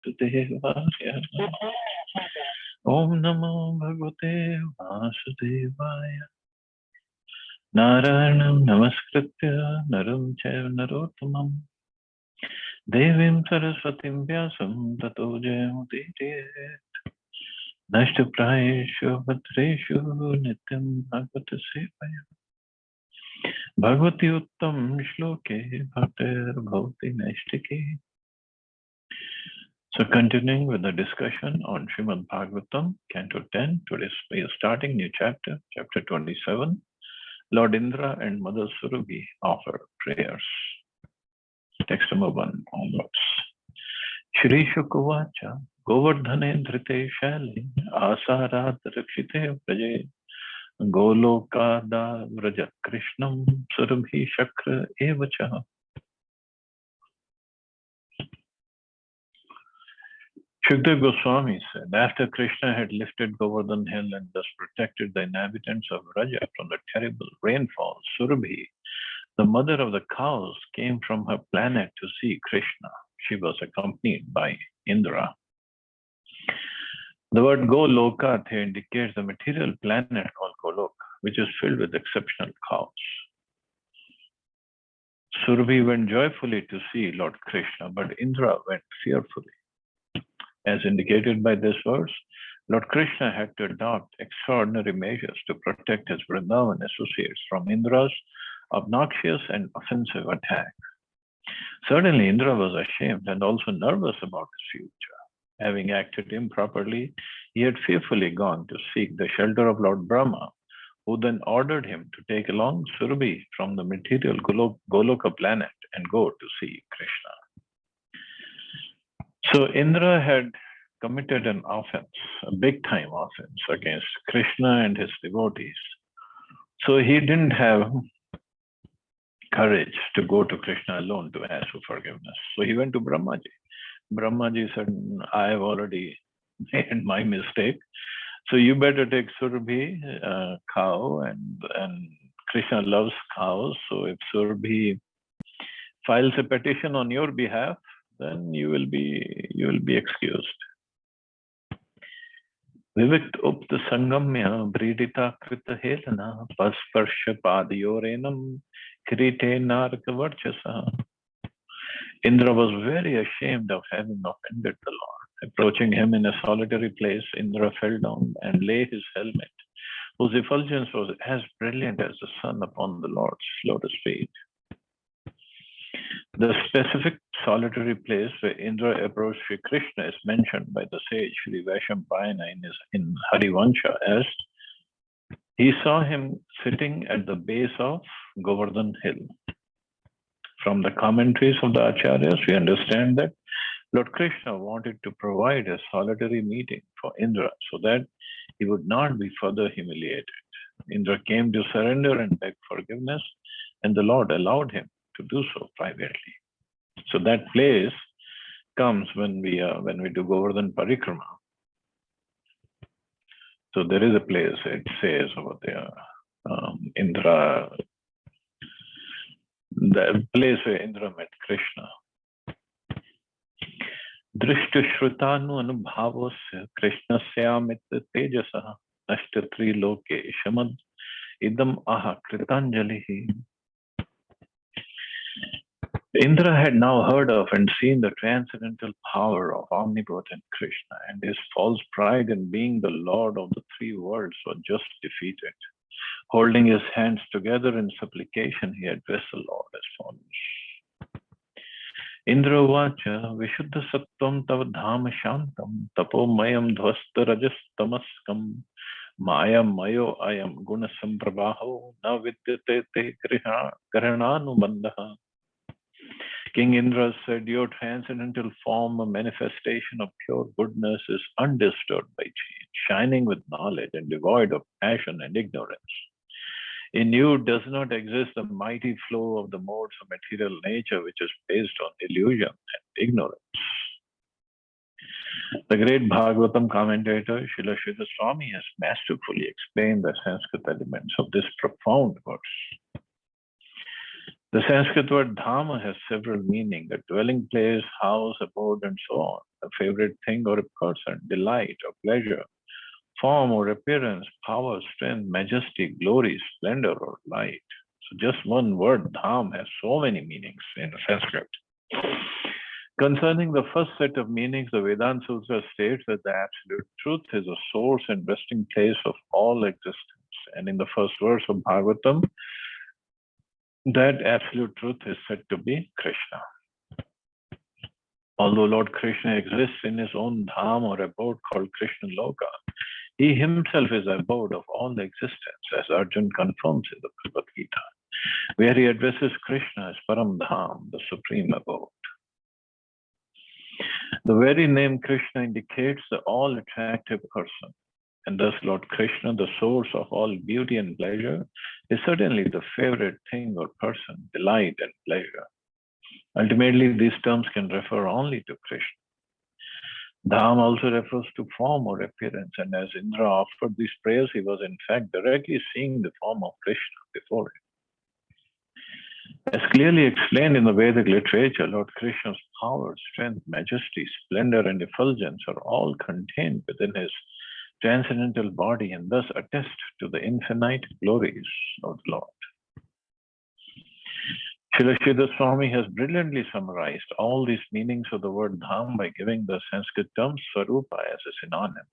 Vasudevaya. Om Namo Bhagavate Vasudevaya. Narayanam Namaskritya Naram Chaiva Narottamam Devim Saraswatim Vyasam Tato Jayamudire Nashtaprayeshu Bhatreshu Nityam Bhagavata Sevaya Bhagavati Uttam Shloke Bhaktir Bhavati Naishtike. So continuing with the discussion on Srimad Bhagavatam, Canto 10, today we are starting new chapter, chapter 27. Lord Indra and Mother Surabhi offer prayers. Text number 1 onwards. Shri Shukavacha Govardhane Dhrite Shali Asarat Rakshite Praje Golokada Vraja Krishnam Surabhi Shakra Evacha. Shukdev Goswami said, after Krishna had lifted Govardhan hill and thus protected the inhabitants of Raja from the terrible rainfall, Surabhi, the mother of the cows, came from her planet to see Krishna. She was accompanied by Indra. The word Goloka here indicates the material planet called Golok, which is filled with exceptional cows. Surabhi went joyfully to see Lord Krishna, but Indra went fearfully. As indicated by this verse, Lord Krishna had to adopt extraordinary measures to protect his Vrindavan associates from Indra's obnoxious and offensive attack. Certainly, Indra was ashamed and also nervous about his future. Having acted improperly, he had fearfully gone to seek the shelter of Lord Brahma, who then ordered him to take along Surabhi from the material Goloka planet and go to see Krishna. So Indra had committed an offense, a big time offense against Krishna and his devotees. So he didn't have courage to go to Krishna alone to ask for forgiveness. So he went to Brahmaji. Brahmaji said, I have already made my mistake. So you better take Surabhi, cow, and Krishna loves cows. So if Surabhi files a petition on your behalf, then you will be excused. Vivikt upta sangamya bridita krita helana pasparsha padayorenam krite naraka varchasa. Indra was very ashamed of having offended the Lord. Approaching him in a solitary place, Indra fell down and lay his helmet, whose effulgence was as brilliant as the sun upon the Lord's lotus feet. The specific solitary place where Indra approached Sri Krishna is mentioned by the sage Sri Vaishampayana in Harivansha as he saw him sitting at the base of Govardhan hill. From the commentaries of the Acharyas, we understand that Lord Krishna wanted to provide a solitary meeting for Indra so that he would not be further humiliated. Indra came to surrender and beg forgiveness, and the Lord allowed him to do so privately. So that place comes when we do Govardhan Parikrama. So there is a place, it says over there, Indra, the place where Indra met Krishna. Drishta Shrutanu Anubhavosya Krishna Syamit Tejasaha Nashta Triloke Shamad Idam Aha Kritanjalihi. Indra had now heard of and seen the transcendental power of omnipotent Krishna, and his false pride in being the Lord of the three worlds was just defeated. Holding his hands together in supplication, he addressed the Lord as follows. Indra vacha vishuddha sattvam tava dhama shantam tapo mayam dhvasta rajas tamaskam maya mayo ayam guna samprabhaho na vidyate te karananu bandha. King Indra said, your transcendental form, a manifestation of pure goodness, is undisturbed by change, shining with knowledge and devoid of passion and ignorance. In you does not exist the mighty flow of the modes of material nature, which is based on illusion and ignorance. The great Bhagavatam commentator, Srila Sridhar Swami, has masterfully explained the Sanskrit elements of this profound verse. The Sanskrit word dhamma has several meanings: a dwelling place, house, abode, and so on, a favorite thing or a person, delight or pleasure, form or appearance, power, strength, majesty, glory, splendor, or light. So just one word, dham, has so many meanings in Sanskrit. Concerning the first set of meanings, the Vedanta Sutra states that the absolute truth is a source and resting place of all existence. And in the first verse of Bhagavatam, that absolute truth is said to be Krishna. Although Lord Krishna exists in his own dham or abode called Krishna Loka, he himself is the abode of all existence, as Arjuna confirms in the Bhagavad Gita, where he addresses Krishna as Param Dham, the supreme abode. The very name Krishna indicates the all-attractive person, and thus Lord Krishna, the source of all beauty and pleasure, is certainly the favorite thing or person, delight and pleasure. Ultimately, these terms can refer only to Krishna. Dham also refers to form or appearance, and as Indra offered these prayers, he was in fact directly seeing the form of Krishna before him. As clearly explained in the Vedic literature, Lord Krishna's power, strength, majesty, splendor, and effulgence are all contained within his transcendental body and thus attest to the infinite glories of the Lord. Srila Sridhar Swami has brilliantly summarized all these meanings of the word dham by giving the Sanskrit term swarupa as a synonym.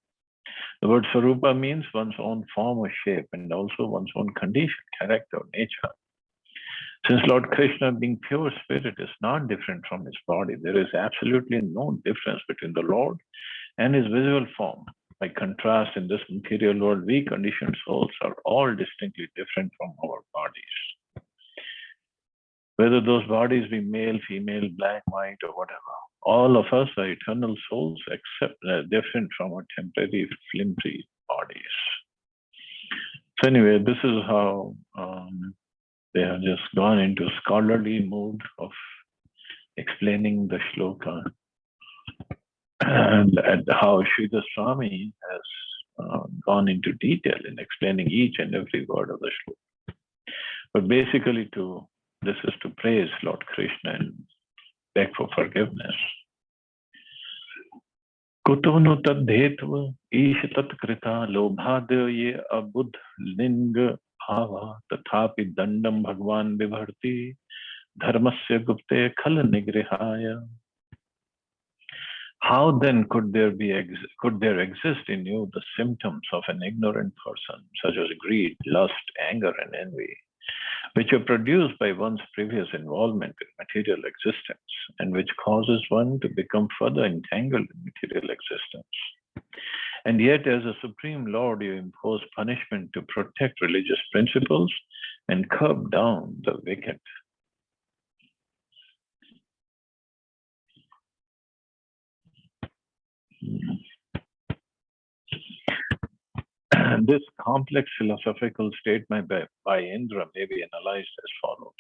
The word swarupa means one's own form or shape and also one's own condition, character, or nature. Since Lord Krishna, being pure spirit, is not different from his body, there is absolutely no difference between the Lord and his visual form. By contrast, in this material world, we conditioned souls are all distinctly different from our bodies. Whether those bodies be male, female, black, white, or whatever, all of us are eternal souls, except different from our temporary, flimsy bodies. So anyway, this is how they have just gone into scholarly mode of explaining the shloka, and how Sridhar Swami has gone into detail in explaining each and every word of the shloka. But basically, this is to praise Lord Krishna and beg for forgiveness. Kutonu tad dhetva ish tat krita lobhadya ye abudh linga bhava tathapi dandam bhagwan vibharti dharmasya gupte khal nigrihaya. How then could there exist in you the symptoms of an ignorant person, such as greed, lust, anger, and envy, which are produced by one's previous involvement in material existence, and which causes one to become further entangled in material existence? And yet, as a Supreme Lord, you impose punishment to protect religious principles and curb down the wicked. This complex philosophical statement by Indra may be analyzed as follows.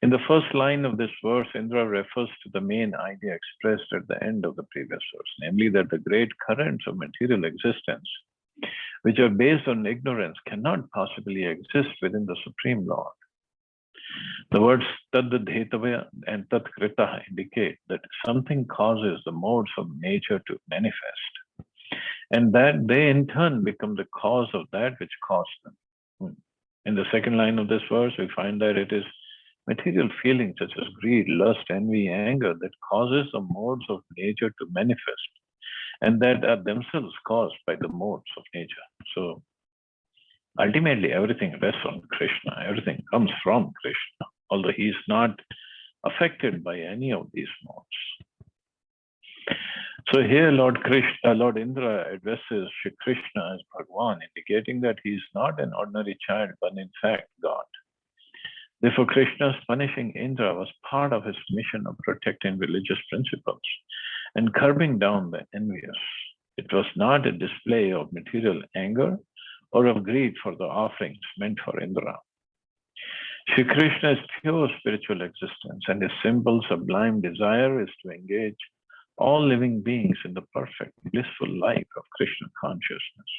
In the first line of this verse, Indra refers to the main idea expressed at the end of the previous verse, namely that the great currents of material existence, which are based on ignorance, cannot possibly exist within the Supreme Lord. The words tad-dhetava and tat-krita indicate that something causes the modes of nature to manifest, and that they in turn become the cause of that which caused them. In the second line of this verse, we find that it is material feelings such as greed, lust, envy, anger that causes the modes of nature to manifest, and that are themselves caused by the modes of nature. So ultimately, everything rests on Krishna. Everything comes from Krishna, although he is not affected by any of these modes. So here, Lord Indra addresses Shri Krishna as Bhagwan, indicating that he is not an ordinary child, but in fact God. Therefore, Krishna's punishing Indra was part of his mission of protecting religious principles and curbing down the envious. It was not a display of material anger or of greed for the offerings meant for Indra. Shri Krishna is pure spiritual existence, and his simple, sublime desire is to engage all living beings in the perfect, blissful life of Krishna consciousness.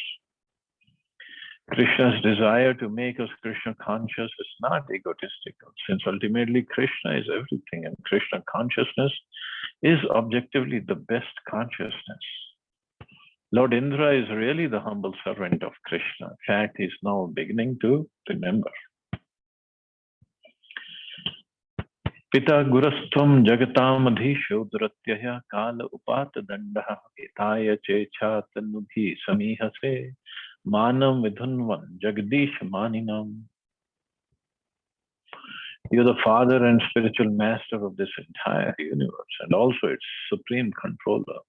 Krishna's desire to make us Krishna conscious is not egotistical, since ultimately Krishna is everything, and Krishna consciousness is objectively the best consciousness. Lord Indra is really the humble servant of Krishna. In fact, he's now beginning to remember. Pita Gurastvam Jagatam Dhatyaya Kala Upat Dandaha Itaya Checha Tanubhi Samihase Manam Vidhunvan Jagdish Maninam. You're the father and spiritual master of this entire universe and also its supreme controller.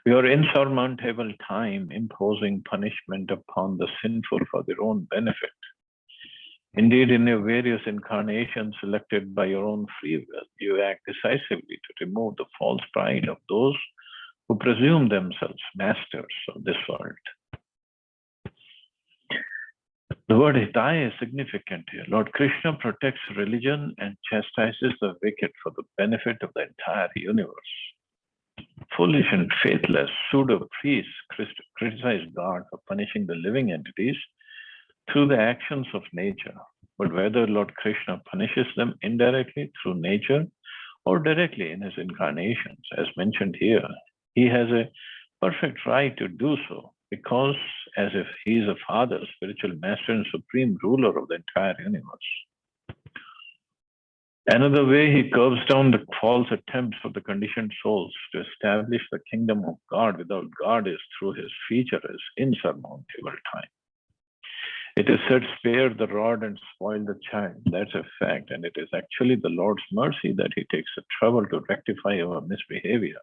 Your insurmountable time imposing punishment upon the sinful for their own benefit. Indeed, in your various incarnations selected by your own free will, you act decisively to remove the false pride of those who presume themselves masters of this world. The word Hitaya is significant here. Lord Krishna protects religion and chastises the wicked for the benefit of the entire universe. Foolish and faithless pseudo-priests criticize God for punishing the living entities through the actions of nature. But whether Lord Krishna punishes them indirectly through nature or directly in his incarnations, as mentioned here, he has a perfect right to do so, because as if he is a father, spiritual master, and supreme ruler of the entire universe. Another way he curbs down the false attempts of the conditioned souls to establish the kingdom of God without God is through his featureless, insurmountable time. It is said, spare the rod and spoil the child. That's a fact, and it is actually the Lord's mercy that he takes the trouble to rectify our misbehavior.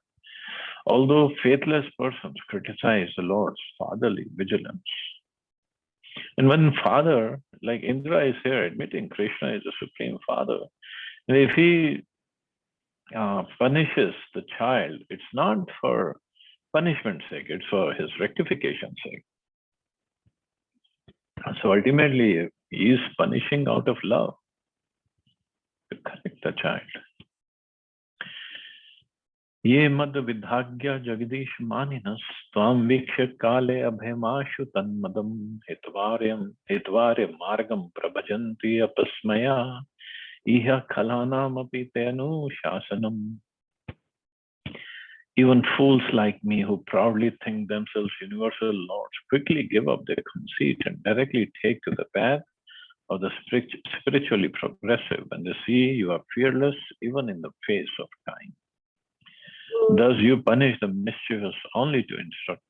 Although faithless persons criticize the Lord's fatherly vigilance. And when Father, like Indra is here admitting Krishna is the Supreme Father, and if he punishes the child, it's not for punishment's sake, it's for his rectification's sake. So ultimately, he is punishing out of love to correct the child. Ye mad vidhagya jagdish maninas tvam viksha kale abhemashu tanmadam hitvaryam margam prabhajanti apasmaya iha khalanam api tenu shasanam. Even fools like me who proudly think themselves universal lords quickly give up their conceit and directly take to the path of the spiritually progressive, and they see you are fearless even in the face of time. Thus you punish the mischievous only to instruct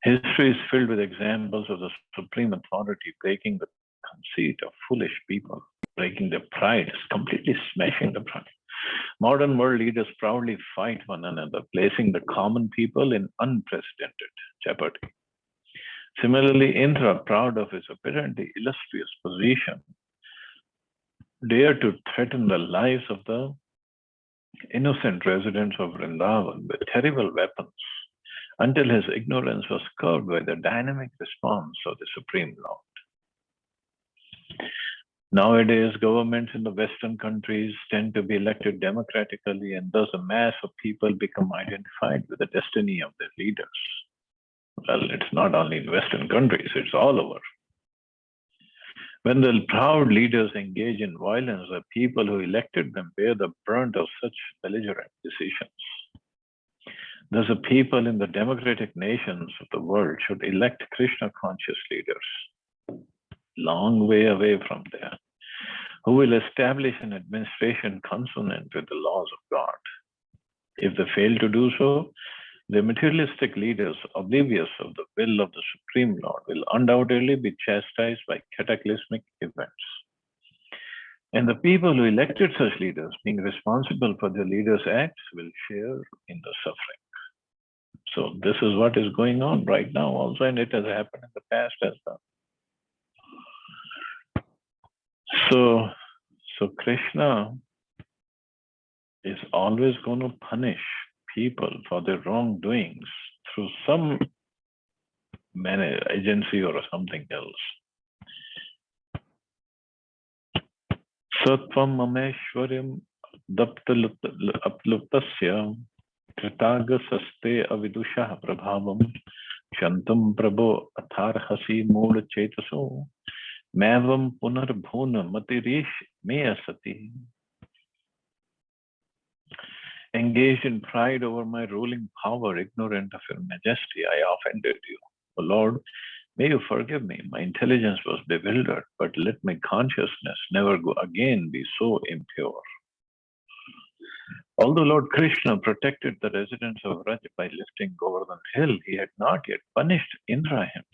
them. History is filled with examples of the supreme authority breaking the conceit of foolish people, breaking their pride, completely smashing the pride. Modern world leaders proudly fight one another, placing the common people in unprecedented jeopardy. Similarly, Indra, proud of his apparently illustrious position, dared to threaten the lives of the innocent residents of Vrindavan with terrible weapons until his ignorance was curbed by the dynamic response of the Supreme Lord. Nowadays, governments in the Western countries tend to be elected democratically, and thus a mass of people become identified with the destiny of their leaders. Well, it's not only in Western countries, it's all over. When the proud leaders engage in violence, the people who elected them bear the brunt of such belligerent decisions. Thus, the people in the democratic nations of the world should elect Krishna-conscious leaders, long way away from there, who will establish an administration consonant with the laws of God. If they fail to do so, the materialistic leaders, oblivious of the will of the Supreme Lord, will undoubtedly be chastised by cataclysmic events. And the people who elected such leaders, being responsible for their leaders' acts, will share in the suffering. So this is what is going on right now also, and it has happened in the past as well. So Krishna is always going to punish people for their wrongdoings through some agency or something else. Satvam Mameshwaryam Daptaluptasya Kritaga saste avidusha prabhavam Shantam Prabho Atharhasi Mood Chetaso Mavam Punar Bhuna Matirish Meyasati. Engaged in pride over my ruling power, ignorant of your majesty, I offended you. O Lord, may you forgive me. My intelligence was bewildered, but let my consciousness never go again be so impure. Although Lord Krishna protected the residents of Raj by lifting Govardhan hill, he had not yet punished Indra himself,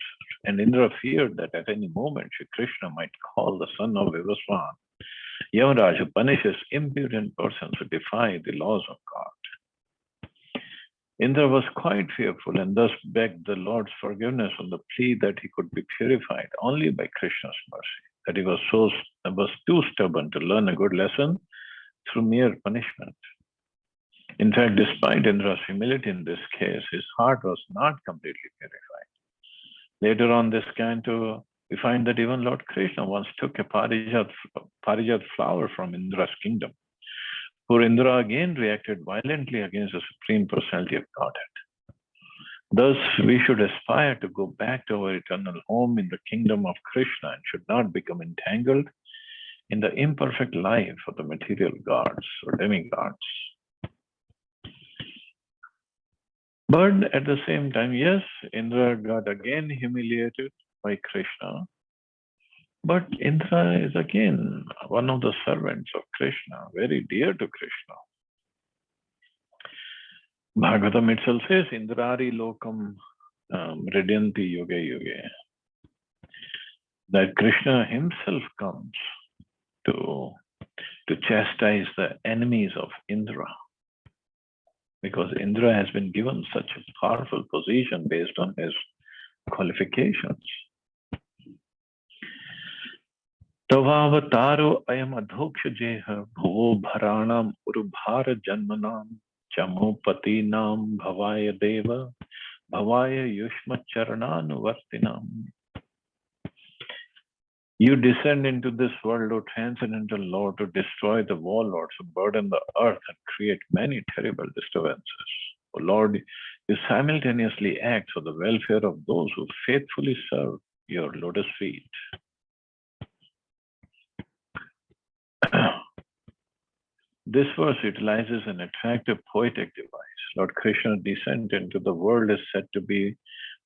and Indra feared that at any moment Shri Krishna might call the son of Vivaswan, Yamaraj, who punishes impudent persons who defy the laws of God. Indra was quite fearful and thus begged the Lord's forgiveness on the plea that he could be purified only by Krishna's mercy, that he was too stubborn to learn a good lesson through mere punishment. In fact, despite Indra's humility in this case, his heart was not completely purified. Later on this canto, we find that even Lord Krishna once took a Parijat flower from Indra's kingdom. Poor Indra again reacted violently against the Supreme Personality of Godhead. Thus, we should aspire to go back to our eternal home in the kingdom of Krishna and should not become entangled in the imperfect life of the material gods or demigods. But at the same time, yes, Indra got again humiliated by Krishna. But Indra is again one of the servants of Krishna, very dear to Krishna. Bhagavatam itself says, Indrari lokam redyanti yuge yuge. That Krishna himself comes to chastise the enemies of Indra. Because Indra has been given such a powerful position based on his qualifications. Tavavataro ayam adhoksha jeha bhuvo bharanam urubhara janmanam chamopati nam bhavaya deva bhavaya yushma charananuvartinam. You descend into this world, O transcendental Lord, to destroy the warlords who burden the earth and create many terrible disturbances. O Lord, you simultaneously act for the welfare of those who faithfully serve your lotus feet. This verse utilizes an attractive poetic device. Lord Krishna's descent into the world is said to be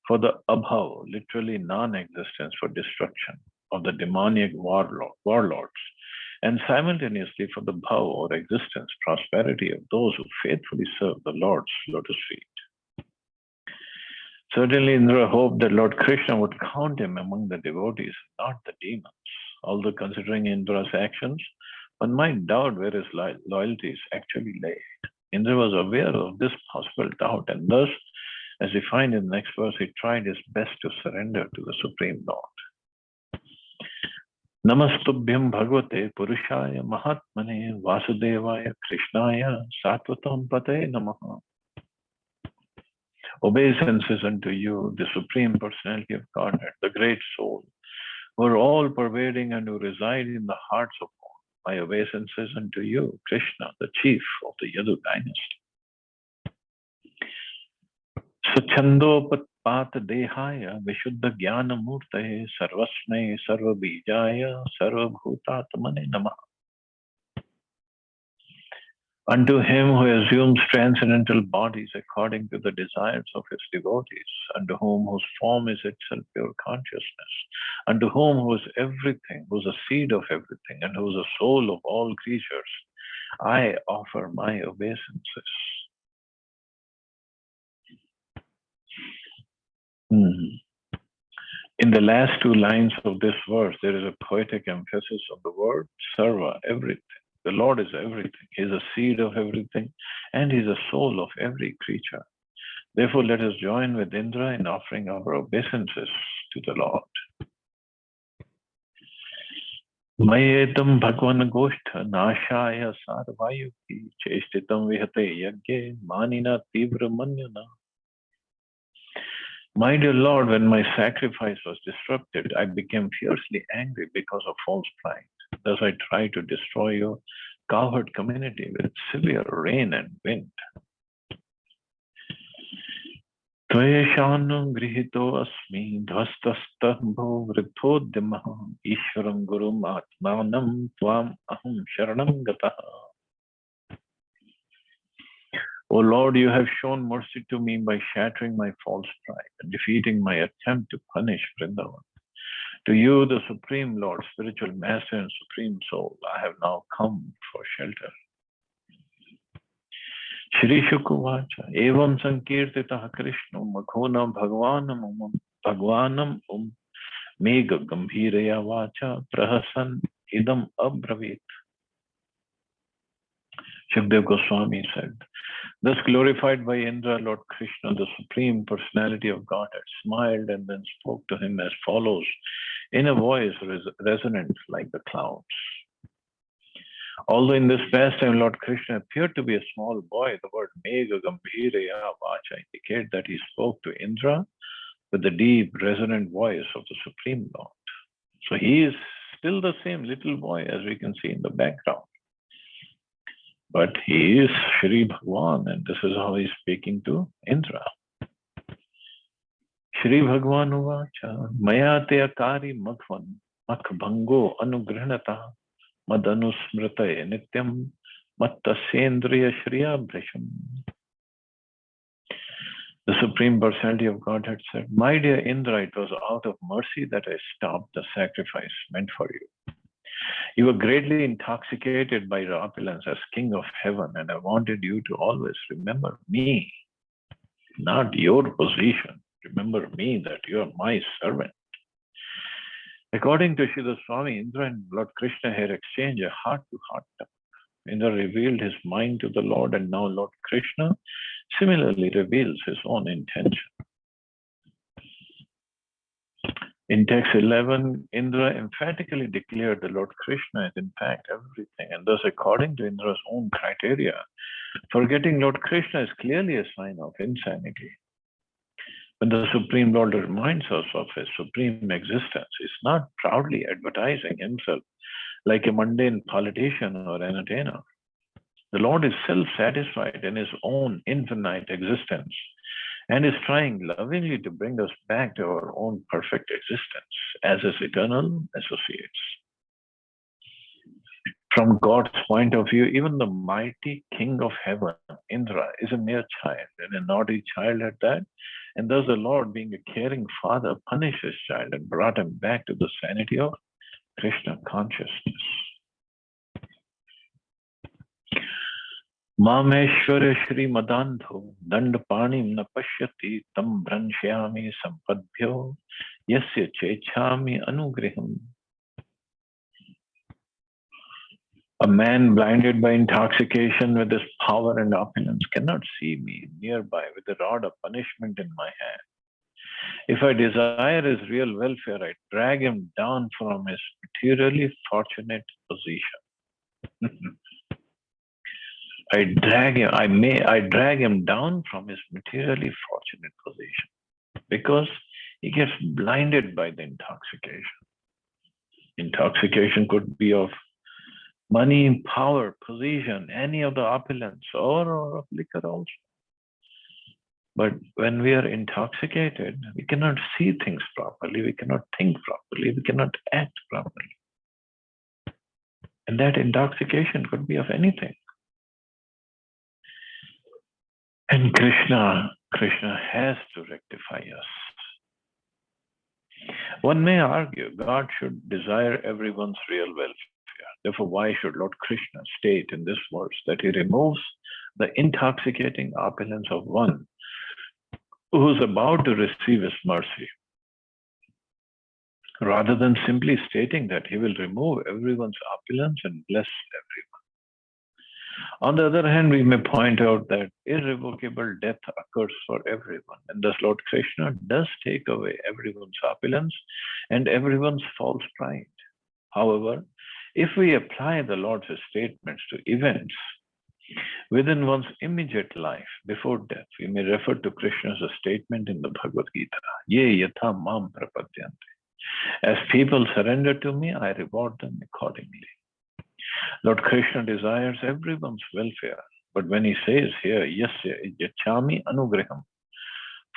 for the abhav, literally non-existence, for destruction of the demoniac warlords, and simultaneously for the bhav or existence, prosperity of those who faithfully serve the Lord's lotus feet. Certainly Indra hoped that Lord Krishna would count him among the devotees, not the demons. Although considering Indra's actions, one might doubt where his loyalties actually lay. Indra was aware of this possible doubt, and thus, as we find in the next verse, he tried his best to surrender to the Supreme Lord. Namastubhyam Bhagavate Purushaya Mahatmane Vasudevaya Krishnaya Sattvatam Pate Namaha. Obeisances unto you, the Supreme Personality of Godhead, the Great Soul, who are all pervading and who reside in the hearts of all. My obeisances unto you, Krishna, the chief of the Yadu dynasty. Sachandopat dehaya Vishuddha Jnana Murtaye Sarvasme Sarvabijaya Sarvabhutatmane Namaha. Unto him who assumes transcendental bodies according to the desires of his devotees, unto whom whose form is itself pure consciousness, unto whom who is everything, who is a seed of everything, and who is the soul of all creatures, I offer my obeisances. In the last two lines of this verse, there is a poetic emphasis on the word sarva, everything. The Lord is everything. He is a seed of everything, and He is a soul of every creature. Therefore, let us join with Indra in offering our obeisances to the Lord. Mayetam Bhagwan Goshtha Nashaya Sarvayuki Cheshtitam Vihate Yagge Manina Tibra Manyana. My dear Lord, when my sacrifice was disrupted, I became fiercely angry because of false pride. Thus I tried to destroy your cowherd community with severe rain and wind. त्वयेषानुगृहीतो अस्मि ध्वस्तस्तम्भो वृद्धोद्यमः ईश्वरं गुरुम् आत्मानं त्वाम् अहं शरणं गतः. O Lord, you have shown mercy to me by shattering my false pride and defeating my attempt to punish Vrindavan. To you, the Supreme Lord, spiritual Master and Supreme Soul, I have now come for shelter. Shri Shukuvacha, Evam Sankirtitah Krishna, Makhona Bhagwanam Mega Gambhiraya Vacha, Prahasan Idam Abravit. Shukdev Goswami said, thus glorified by Indra, Lord Krishna, the Supreme Personality of Godhead, smiled and then spoke to him as follows in a voice resonant like the clouds. Although in this pastime Lord Krishna appeared to be a small boy, the word Mega Gambhiraya Vacha indicates that he spoke to Indra with the deep, resonant voice of the Supreme Lord. So he is still the same little boy as we can see in the background. But he is Shri Bhagwan, and this is how he is speaking to Indra. Shri Bhagwan Uvacha, Maya te akari makhvan, makhbhango anugrahnata, madanusmritaye nityam, mattasendriya shriya brisham. The Supreme Personality of Godhead said, my dear Indra, it was out of mercy that I stopped the sacrifice meant for you. You were greatly intoxicated by your opulence as King of Heaven, and I wanted you to always remember me, not your position. Remember me, that you are my servant. According to Srila Swami, Indra and Lord Krishna here exchanged a heart-to-heart talk. Indra revealed his mind to the Lord, and now Lord Krishna similarly reveals his own intention. In text 11, Indra emphatically declared that Lord Krishna is in fact everything, and thus according to Indra's own criteria, forgetting Lord Krishna is clearly a sign of insanity. When the Supreme Lord reminds us of his supreme existence, he's not proudly advertising himself like a mundane politician or entertainer. The Lord is self-satisfied in his own infinite existence and is trying lovingly to bring us back to our own perfect existence as his eternal associates. From God's point of view, even the mighty King of Heaven, Indra, is a mere child, and a naughty child at that, and thus the Lord, being a caring father, punished his child and brought him back to the sanity of Krishna consciousness. Mameshwara Shri Madantho Dandapanim na pashyati tam branshayami sampadbhyo yasya chechami anugriham. A man blinded by intoxication with his power and opulence cannot see me nearby with a rod of punishment in my hand. If I desire his real welfare, I drag him down from his materially fortunate position. I drag him down from his materially fortunate position because he gets blinded by the intoxication. Intoxication could be of money, power, position, any of the opulence, or of liquor also. But when we are intoxicated, we cannot see things properly, we cannot think properly, we cannot act properly. And that intoxication could be of anything. And Krishna has to rectify us. One may argue God should desire everyone's real welfare. Therefore, why should Lord Krishna state in this verse that he removes the intoxicating opulence of one who is about to receive his mercy, rather than simply stating that he will remove everyone's opulence and bless everyone? On the other hand, we may point out that irrevocable death occurs for everyone, and thus Lord Krishna does take away everyone's opulence and everyone's false pride. However, if we apply the Lord's statements to events within one's immediate life before death, we may refer to Krishna's statement in the Bhagavad Gita, Ye yatha mam prapadyante. As people surrender to me, I reward them accordingly. Lord Krishna desires everyone's welfare, but when he says here, Yasya yachami anugraham,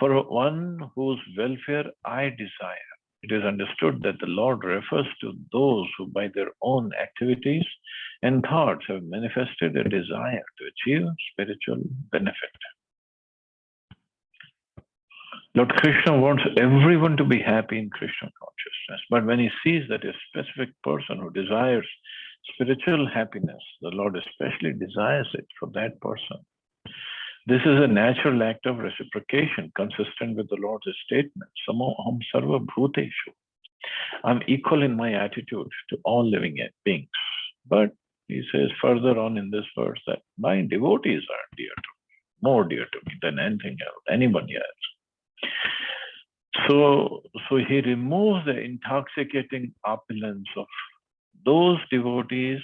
For one whose welfare I desire. It is understood that the Lord refers to those who, by their own activities and thoughts, have manifested a desire to achieve spiritual benefit. Lord Krishna wants everyone to be happy in Krishna consciousness, but when he sees that a specific person who desires spiritual happiness, the Lord especially desires it for that person. This is a natural act of reciprocation consistent with the Lord's statement, Samoham Sarva Bhuteshu. I'm equal in my attitude to all living beings. But he says further on in this verse that my devotees are dear to me, more dear to me than anything else, anybody else. So he removes the intoxicating opulence of those devotees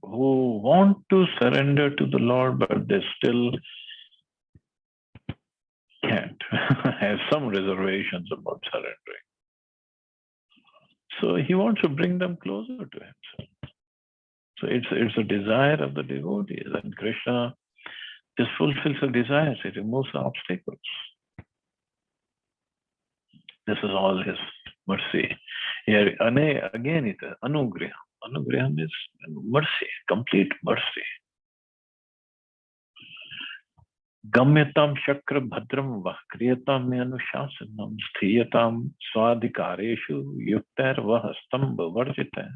who want to surrender to the Lord, but they still can't, have some reservations about surrendering. So he wants to bring them closer to himself. So it's a desire of the devotees, and Krishna just fulfills the desires. He removes the obstacles. This is all his mercy. Here again, it is anugriham. Anugriham is mercy, complete mercy. Gamyatam shakra bhadram vah kriyatam me anushasanam sthiyatam swadhikareshu yuktar vah stambha varjita.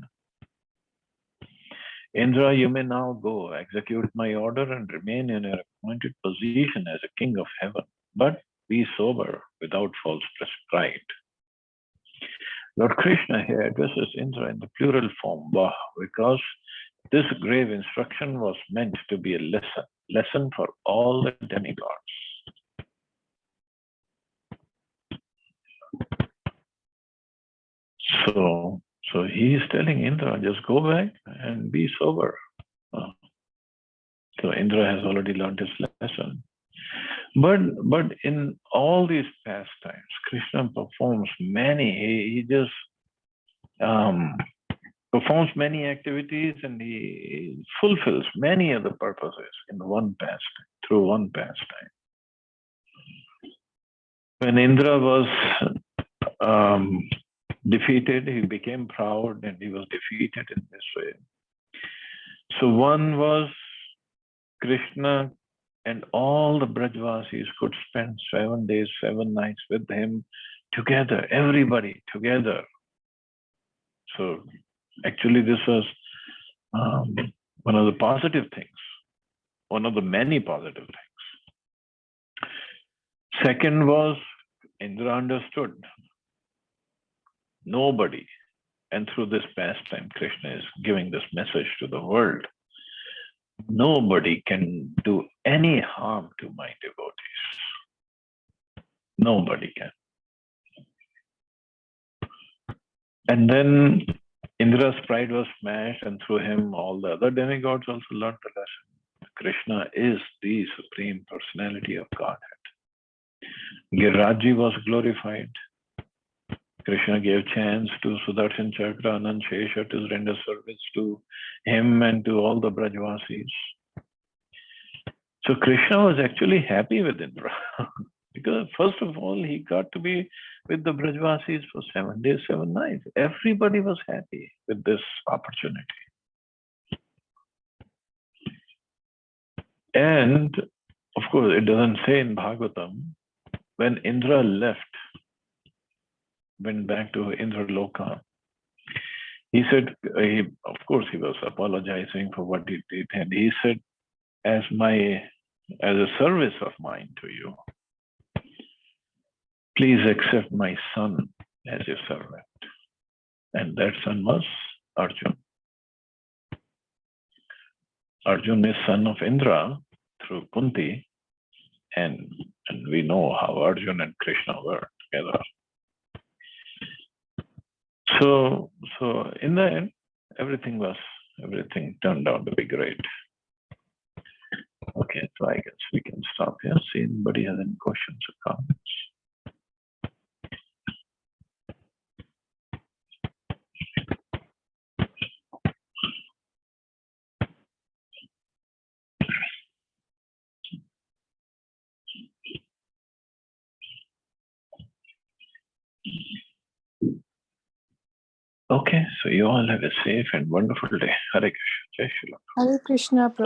Indra, you may now go, execute my order and remain in your appointed position as a king of heaven, but be sober without false pride. Lord Krishna here addresses Indra in the plural form, Vah, because this grave instruction was meant to be a lesson for all the demigods. So he is telling Indra, just go back and be sober. So Indra has already learned his lesson. But in all these pastimes, Krishna performs he just performs many activities, and he fulfills many other purposes in one pastime, through one pastime. When Indra was defeated, he became proud and he was defeated in this way. So one was Krishna and all the Brajvasis could spend 7 days, 7 nights with him together, everybody together. So actually this was one of the positive things, one of the many positive things. Second was Indra understood nobody, and through this pastime, Krishna is giving this message to the world. Nobody can do any harm to my devotees. Nobody can. And then Indra's pride was smashed, and through him, all the other demigods also learned the lesson. Krishna is the Supreme Personality of Godhead. Giriraji was glorified. Krishna gave chance to Sudarshan Chakra, Anand Shesha to render service to him and to all the Brajvasis. So Krishna was actually happy with Indra because first of all, he got to be with the Brajvasis for 7 days, 7 nights. Everybody was happy with this opportunity. And of course, it doesn't say in Bhagavatam, when Indra went back to Indraloka, he said, of course, he was apologizing for what he did. And he said, as a service of mine to you, please accept my son as your servant. And that son was Arjun. Arjun is son of Indra through Kunti, and we know how Arjun and Krishna were together. So in the end, everything turned out to be great. Okay, so I guess we can stop here. See if anybody has any questions or comments. Okay, so you all have a safe and wonderful day. Hare Krishna. Jai Shri Ram. Hare Krishna,